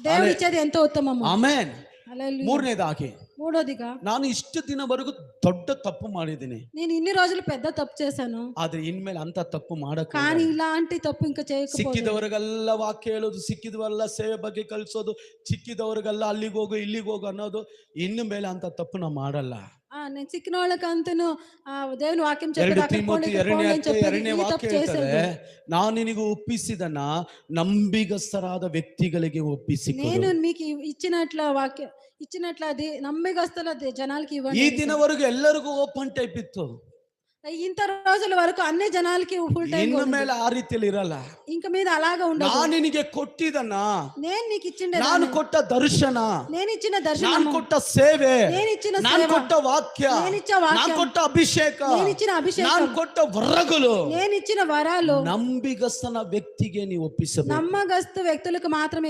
దేవుడు ఇచ్చేది ఎంతో ఉత్తమము. ಆಮೆನ್. హల్లెలూయా. ಮೂರನೇದಾಗಿ మూడోదిగా, ನಾನು ಇಷ್ಟು ದಿನವರೆಗೂ ದೊಡ್ಡ ತಪ್ಪು ಮಾಡಿದ್ದೀನಿ, నేను ఇన్ని రోజులు పెద్ద తప్పు చేశాను, ಆದ್ರೆ ಇನ್ಮೇಲೆ ಅಂತ ತಪ್ಪು ಮಾಡಕ್ಕೆ కానీ ఇలాంటి తప్పు ఇంకా చేయకపోతే, ಸಿಕ್ಕಿದವರಿಗೆಲ್ಲ ವಾಕ್ಯ ಹೇಳೋದು, ಸಿಕ್ಕಿದವರೆಲ್ಲ ಸೇವೆ ಬಗ್ಗೆ ಕಲಿಸೋದು, ಸಿಕ್ಕಿದವರಿಗೆಲ್ಲ ಅಲ್ಲಿಗೆ ಹೋಗು ಇಲ್ಲಿಗೆ ಹೋಗು ಅನ್ನೋದು, ಇನ್ನು ಮೇಲೆ ಅಂತ ತಪ್ಪು ನಾ ಮಾಡಲ್ಲ. నేను చిక్కిన వాళ్ళకంతను దేవుని వాక్యం 2 చెప్పేది ತಿಮೋಥಿ 2ನೇ ಅಧ್ಯಾಯ 2ನೇ ವಾಕ್ಯ ಹೇಳ್ತಾರೆ, ನಾನು ನಿನಗೆ ಒಪ್ಪಿಸಿದನ್ನ ನಂಬಿಗಸ್ತರಾದ ವ್ಯಕ್ತಿಗಳಿಗೆ ಒಪ್ಪಿಸಿಕೊಡು. నేను మీకు ఇచ్చినట్ల వాక్యం ఇచ్చినట్ల అది నమ్మకస్తుల జనాలకి ಈ ఇవ్వండి. ದಿನವರೆಗೂ ಎಲ್ಲರಿಗೂ ಓಪನ್ ಟೈಪ್ ಇತ್ತು, ఇంత రోజుల వరకు అన్ని జనాలకి ఫుల్ టైం, ಇನ್ನು ಮೇಲೆ ಆ ರೀತಿಯಲ್ಲಿ ಇರಲ್ಲ. ఇంక మీద అలాగా ఉండదు. ನಾನು ನಿನಗೆ ಕೊಟ್ಟಿದನ್ನ, నేను నీకు ఇచ్చిండే, ನಾನು ಕೊಟ್ಟ ದರ್ಶನ, నేను ఇచ్చిన ನಾನು దర్శనం, ಕೊಟ್ಟ ಸೇವೆ, నేను ఇచ్చిన ನಾನು సేవ, ಕೊಟ್ಟ ವಾಕ್ಯ, నేను ఇచ్చే వాక్యం, ನಾನು ಕೊಟ್ಟ ಅಭಿಷೇಕ, నేను ఇచ్చిన అభిషేకం, ನಾನು ಕೊಟ್ಟ ವರಗಳು నేను ఇచ్చిన వరాలు ನಂಬಿಗಸ್ತನ ವ್ಯಕ್ತಿಗೆ ನೀವು ಒಪ್ಪಿಸಬೇಕು. నమ్మకస్తు వ్యక్తులకు మాత్రమే